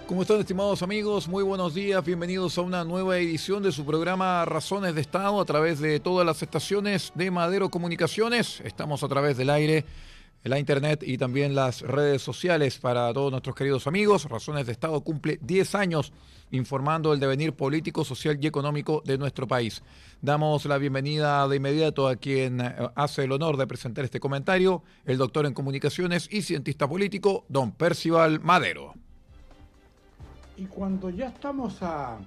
¿Cómo están, estimados amigos? Muy buenos días, bienvenidos a una nueva edición de su programa Razones de Estado a través de todas las estaciones de Madero Comunicaciones. Estamos a través del aire, la internet y también las redes sociales para todos nuestros queridos amigos. Razones de Estado cumple 10 años informando el devenir político, social y económico de nuestro país. Damos la bienvenida de inmediato a quien hace el honor de presentar este comentario, el doctor en comunicaciones y cientista político, don Percival Madero. Y cuando ya estamos a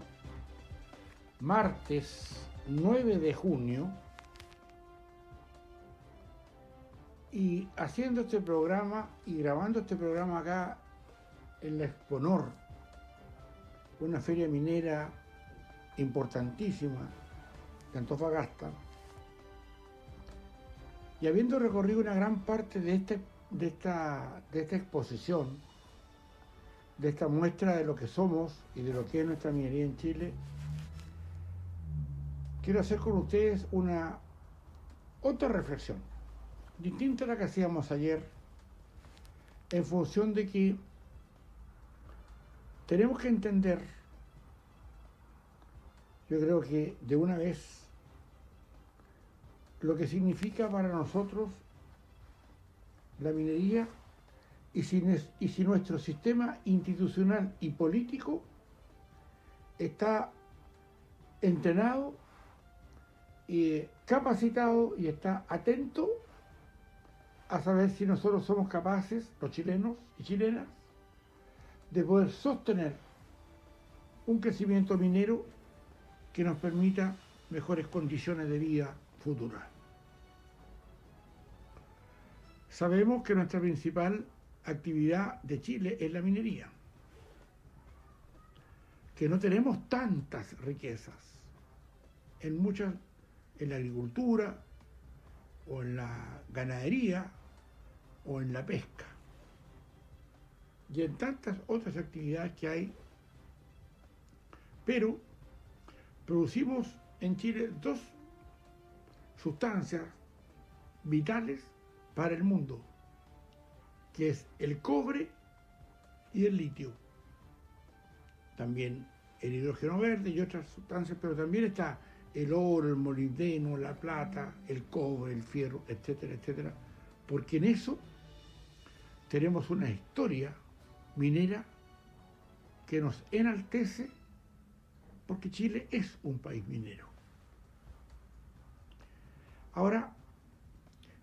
martes 9 de junio y haciendo este programa y grabando este programa acá en la Exponor, una feria minera importantísima de Antofagasta, y habiendo recorrido una gran parte de esta exposición, de esta muestra de lo que somos y de lo que es nuestra minería en Chile, quiero hacer con ustedes otra reflexión, distinta a la que hacíamos ayer, en función de que tenemos que entender, yo creo que de una vez, lo que significa para nosotros la minería y si nuestro sistema institucional y político está entrenado y capacitado y está atento a saber si nosotros somos capaces, los chilenos y chilenas, de poder sostener un crecimiento minero que nos permita mejores condiciones de vida futuras. Sabemos que nuestra principal actividad de Chile es la minería, que no tenemos tantas riquezas en la agricultura o en la ganadería o en la pesca y en tantas otras actividades que hay, pero producimos en Chile dos sustancias vitales para el mundo, que es el cobre y el litio. También el hidrógeno verde y otras sustancias, pero también está el oro, el molibdeno, la plata, el cobre, el fierro, etcétera, etcétera, porque en eso tenemos una historia minera que nos enaltece, porque Chile es un país minero. Ahora,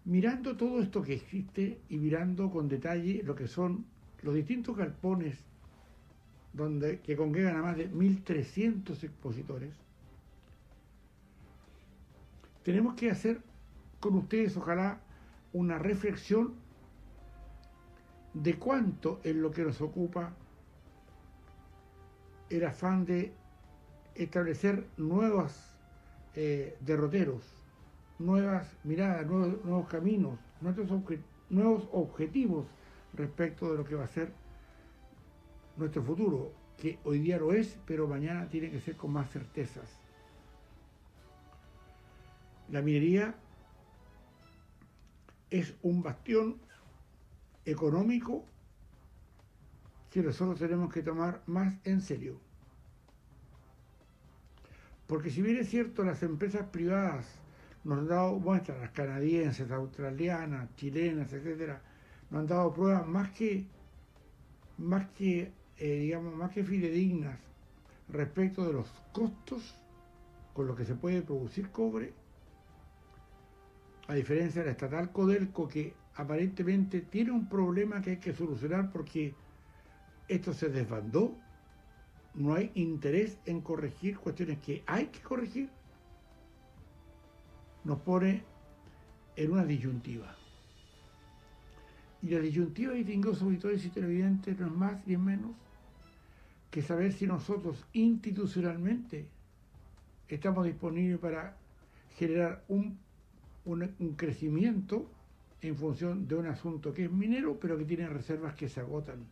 mirando todo esto que existe y mirando con detalle lo que son los distintos galpones que congregan a más de 1.300 expositores, tenemos que hacer con ustedes, ojalá, una reflexión de cuánto es lo que nos ocupa el afán de establecer nuevos derroteros, nuevas miradas, nuevos caminos, nuevos objetivos respecto de lo que va a ser nuestro futuro, que hoy día lo es, pero mañana tiene que ser con más certezas. La minería es un bastión económico que nosotros tenemos que tomar más en serio. Porque si bien es cierto, las empresas privadas nos han dado muestras, las canadienses, australianas, chilenas, etcétera, nos han dado pruebas más que fidedignas respecto de los costos con los que se puede producir cobre, a diferencia de la estatal Codelco, que aparentemente tiene un problema que hay que solucionar porque esto se desbandó, no hay interés en corregir cuestiones que hay que corregir, nos pone en una disyuntiva. Y la disyuntiva, distinguidos auditores y televidentes, no es más y es menos que saber si nosotros institucionalmente estamos disponibles para generar un crecimiento en función de un asunto que es minero, pero que tiene reservas que se agotan.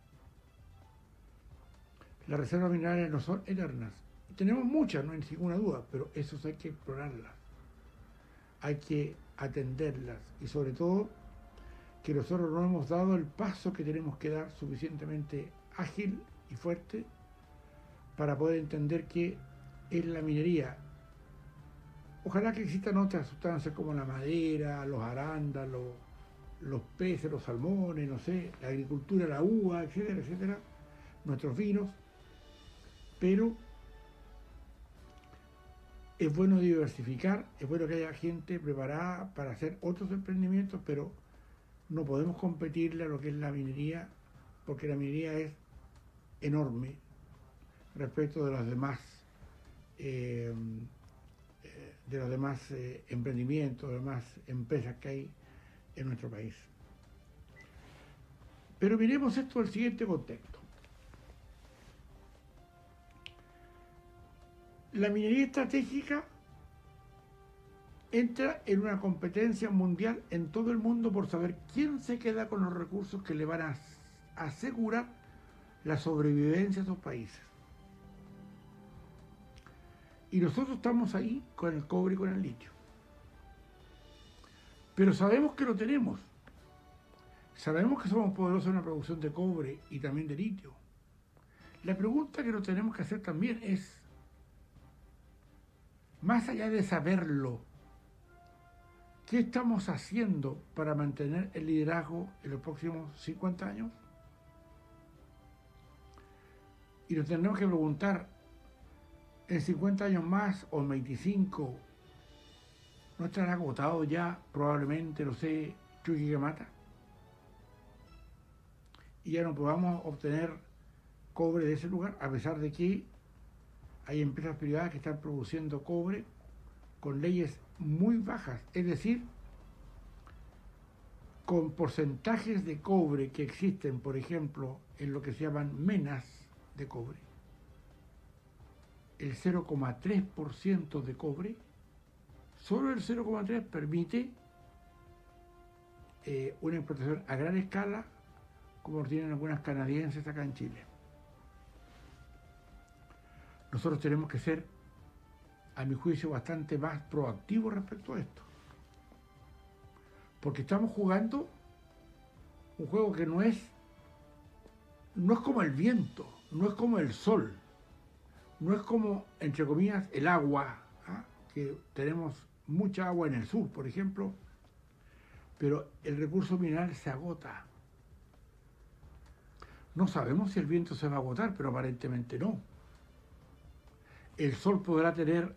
Las reservas minerales no son eternas. Tenemos muchas, no hay ninguna duda, pero esas hay que explorarlas, hay que atenderlas y sobre todo que nosotros no hemos dado el paso que tenemos que dar suficientemente ágil y fuerte para poder entender qué es la minería. Ojalá que existan otras sustancias como la madera, los arándanos, los peces, los salmones, no sé, la agricultura, la uva, etcétera, etcétera, nuestros vinos, pero es bueno diversificar, es bueno que haya gente preparada para hacer otros emprendimientos, pero no podemos competirle a lo que es la minería, porque la minería es enorme respecto de los demás emprendimientos, de las demás empresas que hay en nuestro país. Pero miremos esto del siguiente contexto. La minería estratégica entra en una competencia mundial en todo el mundo por saber quién se queda con los recursos que le van a asegurar la sobrevivencia a esos países. Y nosotros estamos ahí con el cobre y con el litio. Pero sabemos que lo tenemos. Sabemos que somos poderosos en la producción de cobre y también de litio. La pregunta que nos tenemos que hacer también es, más allá de saberlo, ¿qué estamos haciendo para mantener el liderazgo en los próximos 50 años? Y nos tenemos que preguntar, en 50 años más o en 25, ¿no estará agotado ya probablemente, no sé, Chuquicamata? Y ya no podamos obtener cobre de ese lugar, a pesar de que hay empresas privadas que están produciendo cobre con leyes muy bajas, es decir, con porcentajes de cobre que existen, por ejemplo, en lo que se llaman menas de cobre, el 0,3% de cobre, solo el 0,3% permite una explotación a gran escala, como lo tienen algunas canadienses acá en Chile. Nosotros tenemos que ser, a mi juicio, bastante más proactivos respecto a esto. Porque estamos jugando un juego que no es como el viento, no es como el sol, no es como, entre comillas, el agua, ¿ah? Que tenemos mucha agua en el sur, por ejemplo, pero el recurso mineral se agota. No sabemos si el viento se va a agotar, pero aparentemente no. El sol podrá tener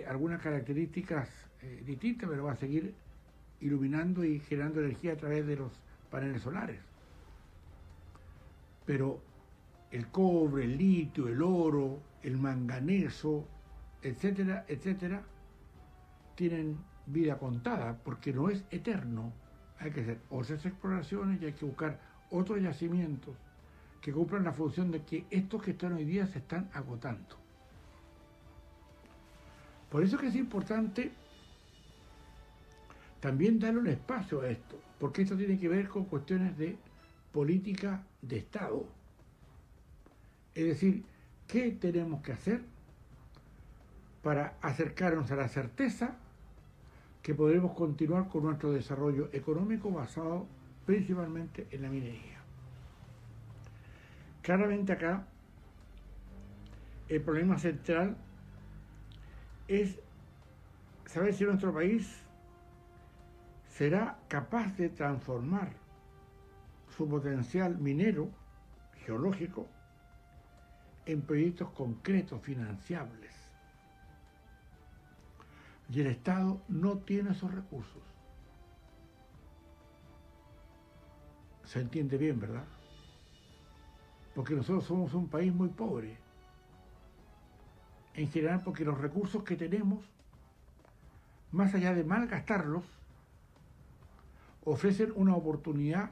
algunas características distintas, pero va a seguir iluminando y generando energía a través de los paneles solares. Pero el cobre, el litio, el oro, el manganeso, etcétera, etcétera, tienen vida contada, porque no es eterno. Hay que hacer otras exploraciones y hay que buscar otros yacimientos que cumplan la función de que estos que están hoy día se están agotando. Por eso que es importante también darle un espacio a esto, porque esto tiene que ver con cuestiones de política de Estado. Es decir, ¿qué tenemos que hacer para acercarnos a la certeza que podremos continuar con nuestro desarrollo económico basado principalmente en la minería? Claramente acá el problema central es saber si nuestro país será capaz de transformar su potencial minero, geológico, en proyectos concretos, financiables. Y el Estado no tiene esos recursos. Se entiende bien, ¿verdad? Porque nosotros somos un país muy pobre. En general, porque los recursos que tenemos, más allá de malgastarlos, ofrecen una oportunidad,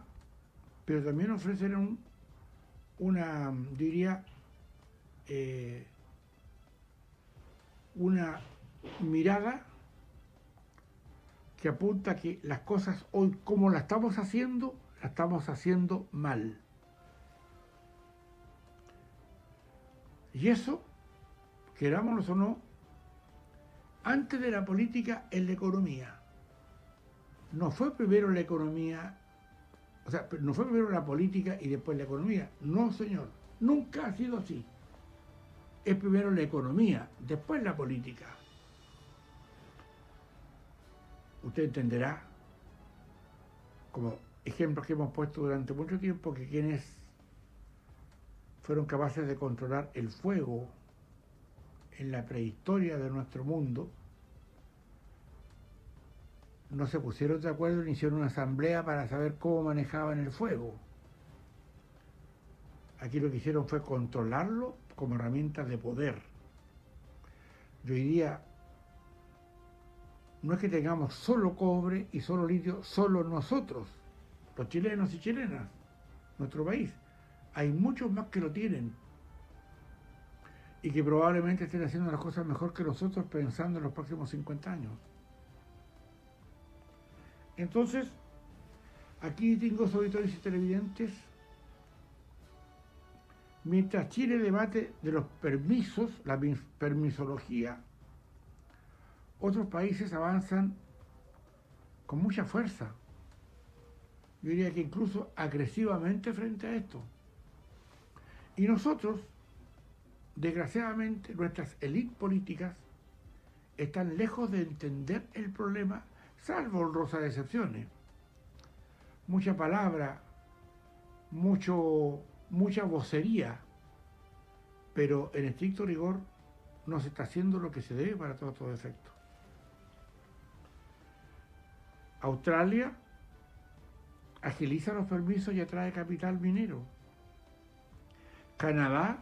pero también ofrecen una mirada que apunta a que las cosas hoy, como las estamos haciendo mal. Y eso, querámonos o no, antes de la política es la economía. No fue primero la economía, o sea, no fue primero la política y después la economía. No, señor, nunca ha sido así. es primero la economía, después la política. Usted entenderá, como ejemplos que hemos puesto durante mucho tiempo, que quienes fueron capaces de controlar el fuego en la prehistoria de nuestro mundo, no se pusieron de acuerdo ni hicieron una asamblea para saber cómo manejaban el fuego. Aquí lo que hicieron fue controlarlo como herramienta de poder. Yo diría, no es que tengamos solo cobre y solo litio, solo nosotros, los chilenos y chilenas, nuestro país. Hay muchos más que lo tienen y que probablemente estén haciendo las cosas mejor que nosotros pensando en los próximos 50 años. Entonces, aquí tengo auditores y televidentes. Mientras Chile debate de los permisos, la permisología, otros países avanzan con mucha fuerza. Yo diría que incluso agresivamente frente a esto. Y nosotros, desgraciadamente, nuestras élites políticas están lejos de entender el problema, salvo honrosas excepciones. Mucha palabra, mucha vocería, pero en estricto rigor no se está haciendo lo que se debe para todos estos efectos. Australia agiliza los permisos y atrae capital minero. Canadá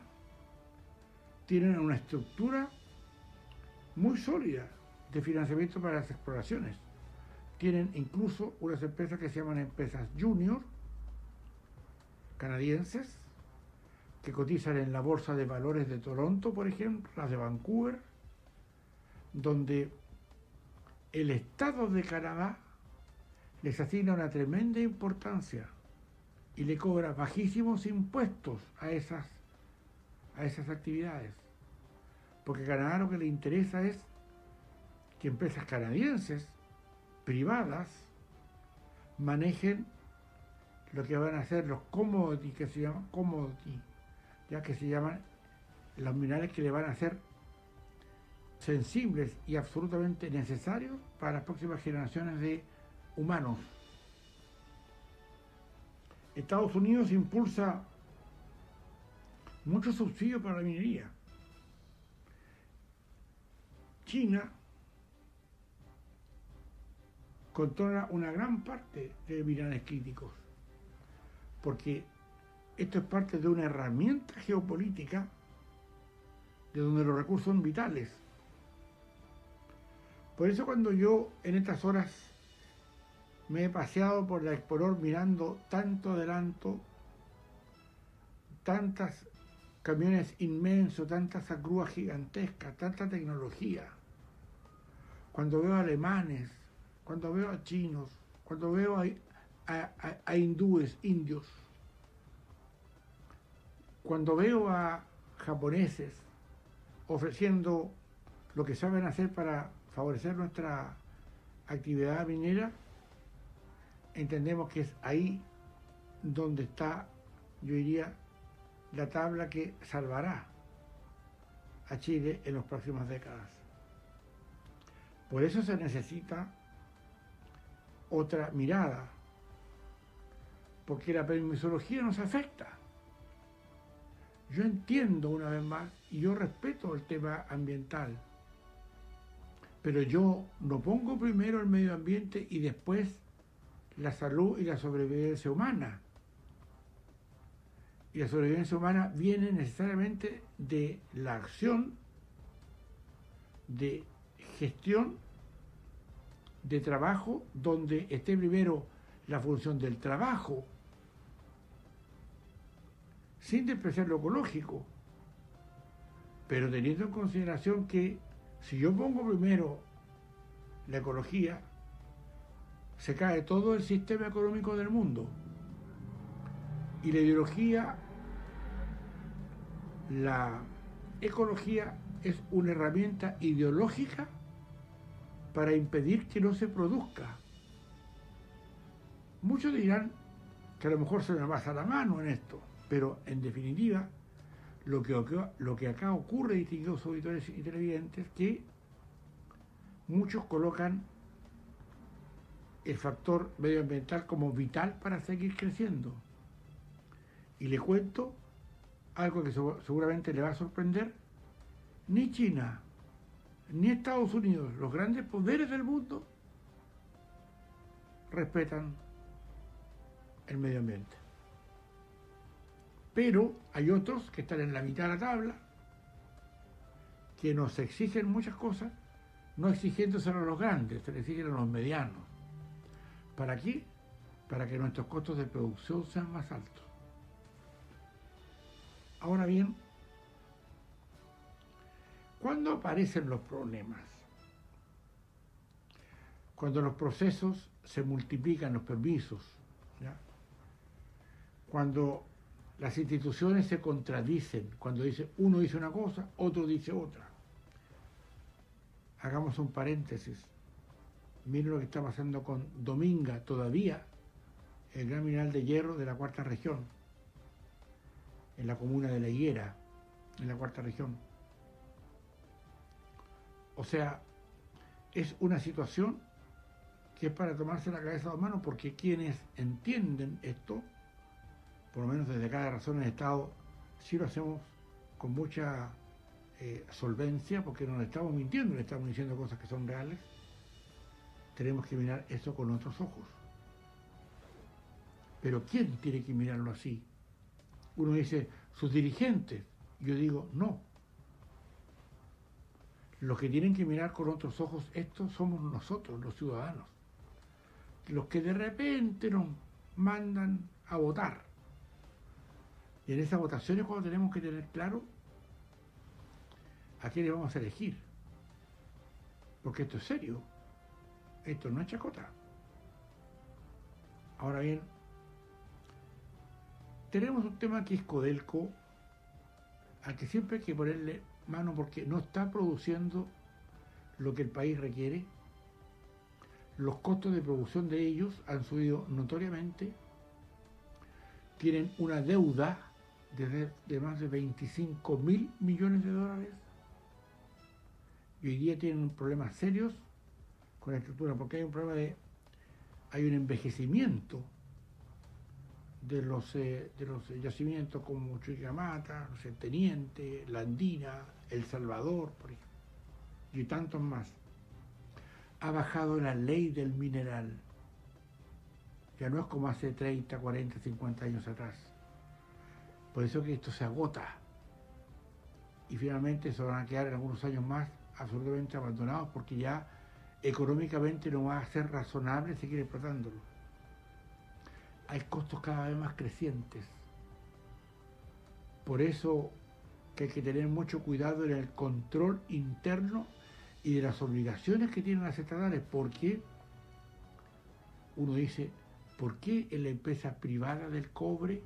tiene una estructura muy sólida de financiamiento para las exploraciones. Tienen incluso unas empresas que se llaman empresas junior canadienses que cotizan en la Bolsa de Valores de Toronto, por ejemplo, las de Vancouver, donde el Estado de Canadá les asigna una tremenda importancia y le cobra bajísimos impuestos a esas actividades. Porque a Canadá lo que le interesa es que empresas canadienses privadas manejen lo que van a hacer los commodities, que se llaman commodities, ya que se llaman los minerales que le van a ser sensibles y absolutamente necesarios para las próximas generaciones de humanos. Estados Unidos impulsa muchos subsidios para la minería. China controla una gran parte de minerales críticos, porque esto es parte de una herramienta geopolítica de donde los recursos son vitales. Por eso cuando yo en estas horas me he paseado por la Exponor mirando tanto adelanto, tantas camiones inmensos, tantas grúas gigantescas, tanta tecnología, cuando veo a alemanes, cuando veo a chinos, cuando veo a hindúes, indios, cuando veo a japoneses ofreciendo lo que saben hacer para favorecer nuestra actividad minera, entendemos que es ahí donde está, yo diría, la tabla que salvará a Chile en las próximas décadas. Por eso se necesita otra mirada, porque la permisología nos afecta. Yo entiendo una vez más y yo respeto el tema ambiental, pero yo no pongo primero el medio ambiente y después la salud y la sobrevivencia humana. Y la sobrevivencia humana viene necesariamente de la acción, de gestión, de trabajo, donde esté primero la función del trabajo, sin despreciar lo ecológico, pero teniendo en consideración que si yo pongo primero la ecología, se cae todo el sistema económico del mundo. Y la ideología, la ecología es una herramienta ideológica para impedir que no se produzca. Muchos dirán que a lo mejor se me pasa la mano en esto, pero en definitiva, Lo que acá ocurre, distinguidos auditores y televidentes, que muchos colocan el factor medioambiental como vital para seguir creciendo. Y le cuento algo que seguramente le va a sorprender: ni China, ni Estados Unidos, los grandes poderes del mundo, respetan el medio ambiente. Pero hay otros que están en la mitad de la tabla, que nos exigen muchas cosas, no exigiéndoselo a los grandes, se le exigen a los medianos. ¿Para qué? Para que nuestros costos de producción sean más altos. Ahora bien, ¿cuándo aparecen los problemas? Cuando los procesos se multiplican, los permisos, ¿ya? Cuando las instituciones se contradicen, cuando uno dice una cosa, otro dice otra. Hagamos un paréntesis. Miren lo que está pasando con Dominga, todavía, el gran mineral de hierro de la cuarta región, en la comuna de La Higuera, en la cuarta región. O sea, es una situación que es para tomarse la cabeza a las manos, porque quienes entienden esto, por lo menos desde cada razón en Estado, sí lo hacemos con mucha solvencia, porque no le estamos mintiendo, le estamos diciendo cosas que son reales. Tenemos que mirar esto con otros ojos. Pero ¿quién tiene que mirarlo así? Uno dice, sus dirigentes. Yo digo, no. Los que tienen que mirar con otros ojos esto somos nosotros, los ciudadanos. Los que de repente nos mandan a votar. Y en esas votaciones cuando tenemos que tener claro a quiénes vamos a elegir. Porque esto es serio. Esto no es chacota. Ahora bien, tenemos un tema que es Codelco, al que siempre hay que ponerle mano porque no está produciendo lo que el país requiere. Los costos de producción de ellos han subido notoriamente. Tienen una deuda de más de 25.000 millones de dólares. Y hoy día tienen problemas serios con la estructura, porque hay un problema hay un envejecimiento de los yacimientos como Chuquicamata, el Teniente, La Andina, El Salvador, por ejemplo, y tantos más. Ha bajado la ley del mineral. Ya no es como hace 30, 40, 50 años atrás. Por eso que esto se agota. Y finalmente se van a quedar en algunos años más absolutamente abandonados, porque ya económicamente no va a ser razonable seguir explotándolo. Hay costos cada vez más crecientes. Por eso que hay que tener mucho cuidado en el control interno y de las obligaciones que tienen las estatales, porque uno dice, ¿por qué en la empresa privada del cobre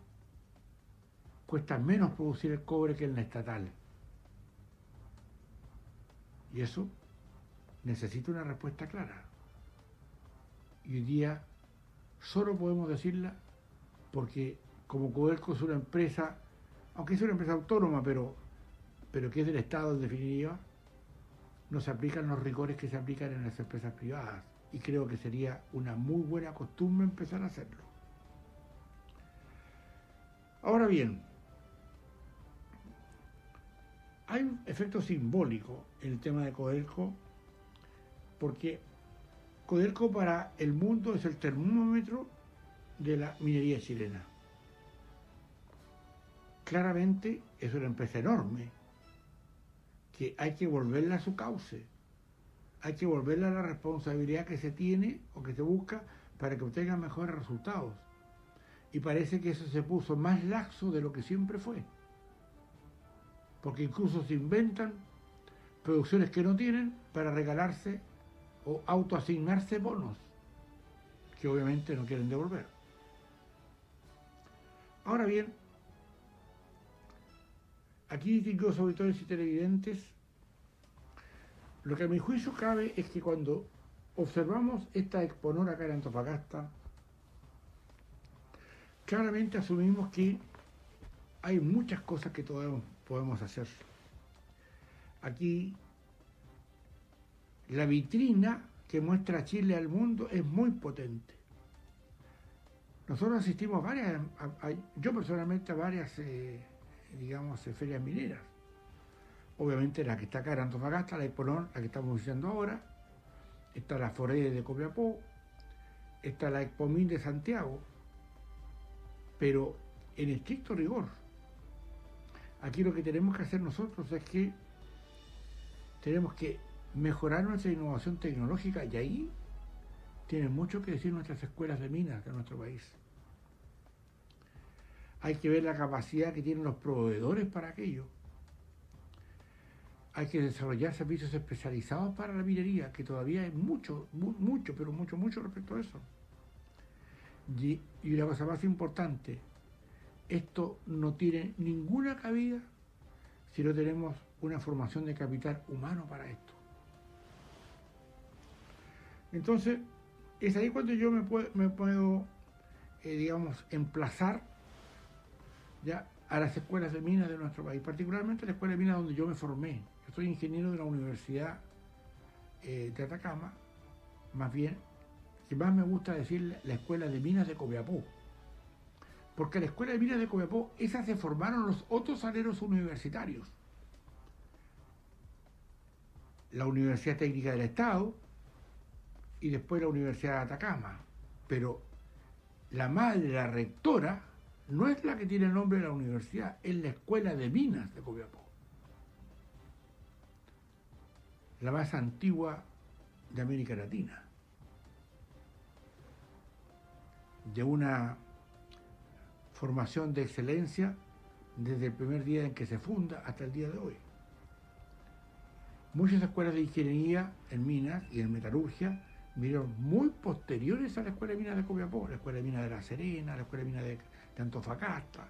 cuesta menos producir el cobre que en la estatal? Y eso necesita una respuesta clara. Y hoy día solo podemos decirla porque como Codelco es una empresa, aunque es una empresa autónoma, pero que es del Estado en definitiva, no se aplican los rigores que se aplican en las empresas privadas. Y creo que sería una muy buena costumbre empezar a hacerlo. Ahora bien, hay un efecto simbólico en el tema de Codelco, porque Codelco para el mundo es el termómetro de la minería chilena. Claramente es una empresa enorme, que hay que volverla a su cauce, hay que volverla a la responsabilidad que se tiene o que se busca para que obtenga mejores resultados. Y parece que eso se puso más laxo de lo que siempre fue. Porque incluso se inventan producciones que no tienen para regalarse o autoasignarse bonos, que obviamente no quieren devolver. Ahora bien, aquí, distinguidos auditores y televidentes, lo que a mi juicio cabe es que cuando observamos esta Exponor acá en Antofagasta, claramente asumimos que hay muchas cosas que podemos hacer. Aquí la vitrina que muestra Chile al mundo es muy potente. Nosotros asistimos yo personalmente a varias, ferias mineras. Obviamente la que está acá en Antofagasta, la Exponón, la que estamos visitando ahora, está la Forede de Copiapó, está la Expomín de Santiago, pero en estricto rigor, aquí lo que tenemos que hacer nosotros es que tenemos que mejorar nuestra innovación tecnológica, y ahí tienen mucho que decir nuestras escuelas de minas de nuestro país. Hay que ver la capacidad que tienen los proveedores para aquello. Hay que desarrollar servicios especializados para la minería, que todavía hay mucho respecto a eso. Y la cosa más importante, esto no tiene ninguna cabida si no tenemos una formación de capital humano para esto. Entonces, es ahí cuando yo me puedo emplazar ya a las escuelas de minas de nuestro país, particularmente la escuela de minas donde yo me formé. Yo soy ingeniero de la Universidad de Atacama, más bien, que más me gusta decir la escuela de minas de Copiapó, porque la escuela de minas de Copiapó, esas se formaron los otros aleros universitarios. La Universidad Técnica del Estado y después la Universidad de Atacama, pero la madre, la rectora, no es la que tiene el nombre de la universidad, es la Escuela de Minas de Copiapó, la más antigua de América Latina, de una formación de excelencia desde el primer día en que se funda hasta el día de hoy. Muchas escuelas de ingeniería en minas y en metalurgia vinieron muy posteriores a la Escuela de Minas de Copiapó, la Escuela de Minas de La Serena, la Escuela de Minas de Antofagasta,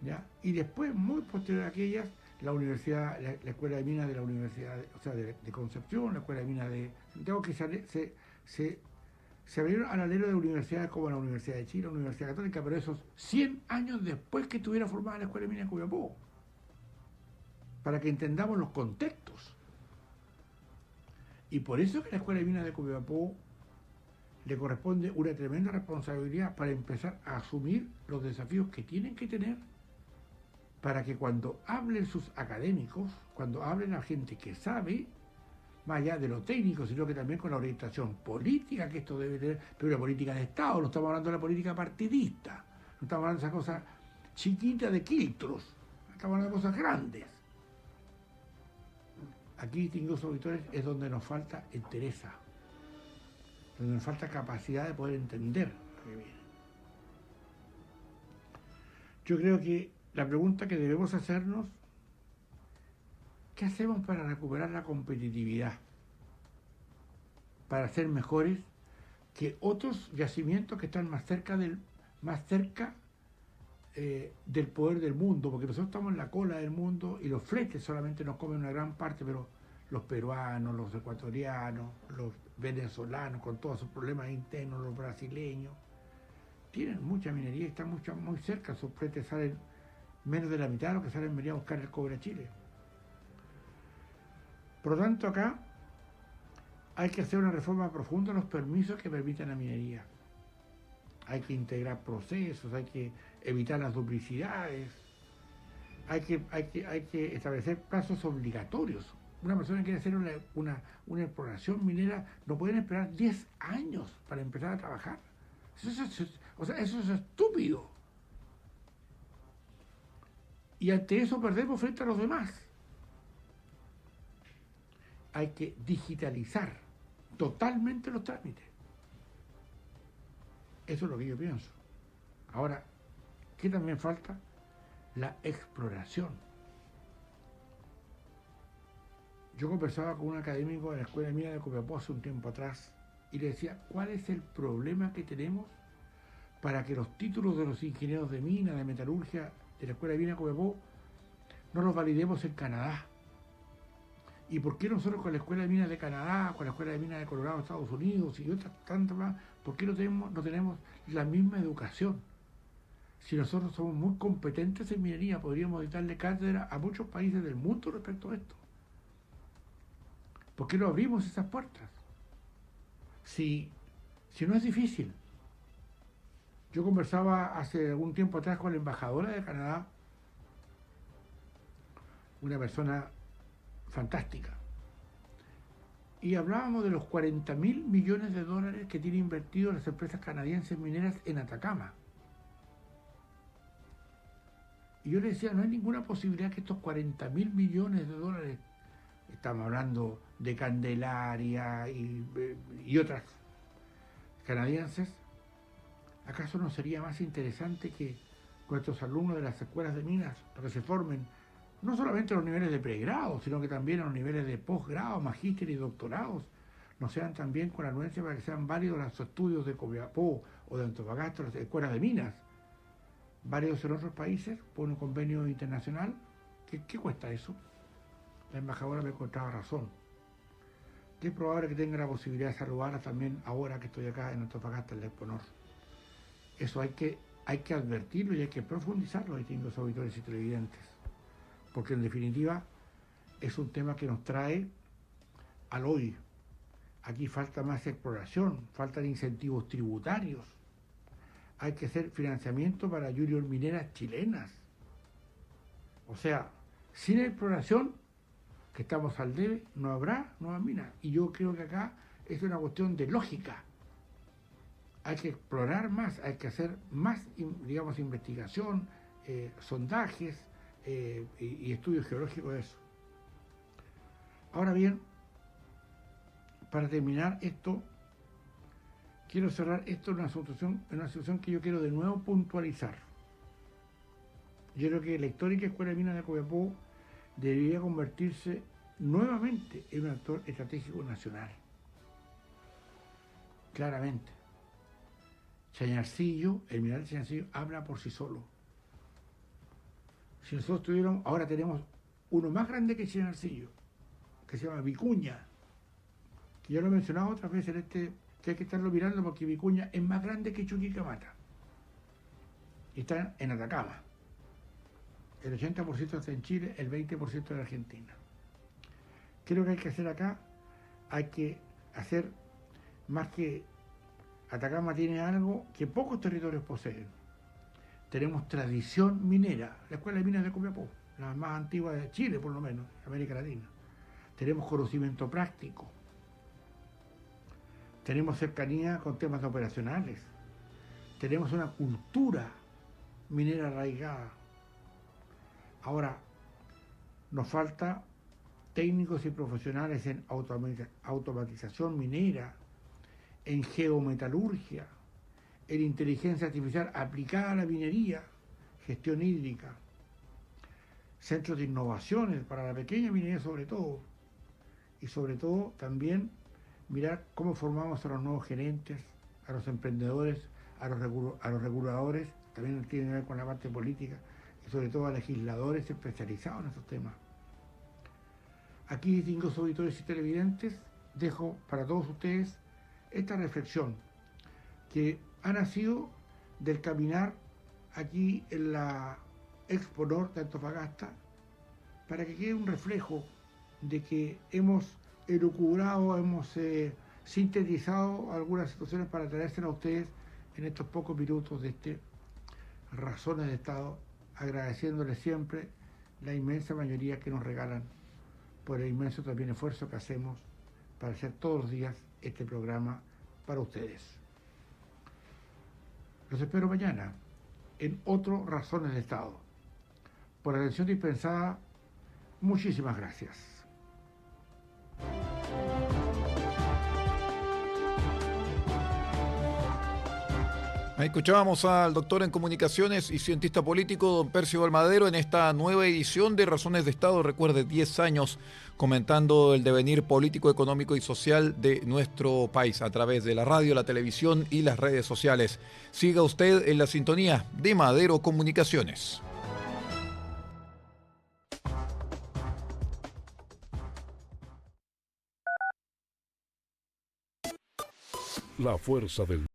¿ya? Y después, muy posterior a aquellas, la universidad, la Escuela de Minas de la Universidad, de Concepción, la Escuela de Minas de Santiago, que se abrieron al alero de universidades como la Universidad de Chile, la Universidad Católica, pero esos 100 años después que estuviera formada la Escuela de Minas de Copiapó, para que entendamos los contextos. Y por eso es que la Escuela de Minas de Copiapó le corresponde una tremenda responsabilidad para empezar a asumir los desafíos que tienen que tener para que cuando hablen sus académicos, cuando hablen la gente que sabe, más allá de lo técnico, sino que también con la orientación política que esto debe tener, pero una política de Estado, no estamos hablando de la política partidista, no estamos hablando de esas cosas chiquitas de quiltros, estamos hablando de cosas grandes. Aquí, distinguidos auditores, es donde nos falta entereza, donde nos falta capacidad de poder entender lo que viene. Yo creo que la pregunta que debemos hacernos, ¿qué hacemos para recuperar la competitividad? Para ser mejores que otros yacimientos que están más cerca del poder del mundo, porque nosotros estamos en la cola del mundo y los fletes solamente nos comen una gran parte, pero los peruanos, los ecuatorianos, los venezolanos, con todos sus problemas internos, los brasileños, tienen mucha minería y están muy cerca, sus fletes salen menos de la mitad de lo que salen venir a buscar el cobre a Chile. Por lo tanto, acá hay que hacer una reforma profunda en los permisos que permitan la minería. Hay que integrar procesos, hay que evitar las duplicidades, hay que establecer plazos obligatorios. Una persona que quiere hacer una exploración minera no pueden esperar 10 años para empezar a trabajar. Eso es estúpido. Y ante eso perdemos frente a los demás. Hay que digitalizar totalmente los trámites. Eso es lo que yo pienso. Ahora, ¿qué también falta? La exploración. Yo conversaba con un académico de la Escuela de Minas de Copiapó hace un tiempo atrás y le decía, ¿cuál es el problema que tenemos para que los títulos de los ingenieros de mina, de metalurgia, de la Escuela de Minas de Copiapó, no los validemos en Canadá? ¿Y por qué nosotros con la Escuela de Minas de Canadá, con la Escuela de Minas de Colorado, Estados Unidos y otras tantas más, por qué no tenemos la misma educación? Si nosotros somos muy competentes en minería, podríamos darle cátedra a muchos países del mundo respecto a esto. ¿Por qué no abrimos esas puertas? Si no es difícil. Yo conversaba hace algún tiempo atrás con la embajadora de Canadá, una persona fantástica, y hablábamos de los 40.000 millones de dólares que tienen invertido las empresas canadienses mineras en Atacama. Y yo le decía, no hay ninguna posibilidad que estos 40.000 millones de dólares, estamos hablando de Candelaria y otras canadienses, ¿acaso no sería más interesante que nuestros alumnos de las escuelas de minas, que se formen no solamente a los niveles de pregrado, sino que también a los niveles de posgrado, magíster y doctorados, no sean también con anuencia para que sean válidos los estudios de Copiapó o de Antofagasta, las escuelas de minas, válidos en otros países por un convenio internacional? ¿Qué cuesta eso? La embajadora me encontraba razón. Que es probable que tenga la posibilidad de saludarla también ahora que estoy acá en Antofagasta, en la Exponor. Eso hay que advertirlo y hay que profundizarlo, distintos auditores y televidentes. Porque en definitiva es un tema que nos trae al hoy. Aquí falta más exploración, faltan incentivos tributarios. Hay que hacer financiamiento para junior mineras chilenas. O sea, sin exploración, que estamos al debe, no habrá nuevas minas. Y yo creo que acá es una cuestión de lógica. Hay que explorar más, hay que hacer más, digamos, investigación, sondajes y estudios geológicos de eso. Ahora bien, para terminar esto, quiero cerrar esto en una situación que yo quiero de nuevo puntualizar. Yo creo que la histórica Escuela de Minas de Copiapó debería convertirse nuevamente en un actor estratégico nacional. Claramente. Chañarcillo, el mineral de Chañarcillo, habla por sí solo. Si nosotros tuviéramos, ahora tenemos uno más grande que Chañarcillo, que se llama Vicuña, que ya lo he mencionado otras veces que hay que estarlo mirando porque Vicuña es más grande que Chuquicamata. Y está en Atacama. El 80% está en Chile, el 20% en Argentina. Creo que hay que hacer acá, hay que hacer más que Atacama tiene algo que pocos territorios poseen. Tenemos tradición minera, la Escuela de Minas de Copiapó, la más antigua de Chile por lo menos, América Latina. Tenemos conocimiento práctico. Tenemos cercanía con temas operacionales. Tenemos una cultura minera arraigada. Ahora, nos falta técnicos y profesionales en automatización minera, en geometalurgia, en inteligencia artificial aplicada a la minería, gestión hídrica, centros de innovaciones para la pequeña minería sobre todo, y sobre todo también mirar cómo formamos a los nuevos gerentes, a los emprendedores, a los reguladores, también tiene que ver con la parte política, y sobre todo a legisladores especializados en estos temas. Aquí, distinguidos auditores y televidentes, dejo para todos ustedes esta reflexión que ha nacido del caminar aquí en la Exponor de Antofagasta para que quede un reflejo de que hemos elucubrado, hemos sintetizado algunas situaciones para traérselas a ustedes en estos pocos minutos de Razones de Estado, agradeciéndoles siempre la inmensa mayoría que nos regalan por el inmenso también esfuerzo que hacemos para hacer todos los días este programa para ustedes. Los espero mañana en otro Razones de Estado. Por atención dispensada, muchísimas gracias. Ahí escuchábamos al doctor en comunicaciones y cientista político, don Percio Balmadero, en esta nueva edición de Razones de Estado. Recuerde, 10 años comentando el devenir político, económico y social de nuestro país a través de la radio, la televisión y las redes sociales. Siga usted en la sintonía de Madero Comunicaciones. La fuerza del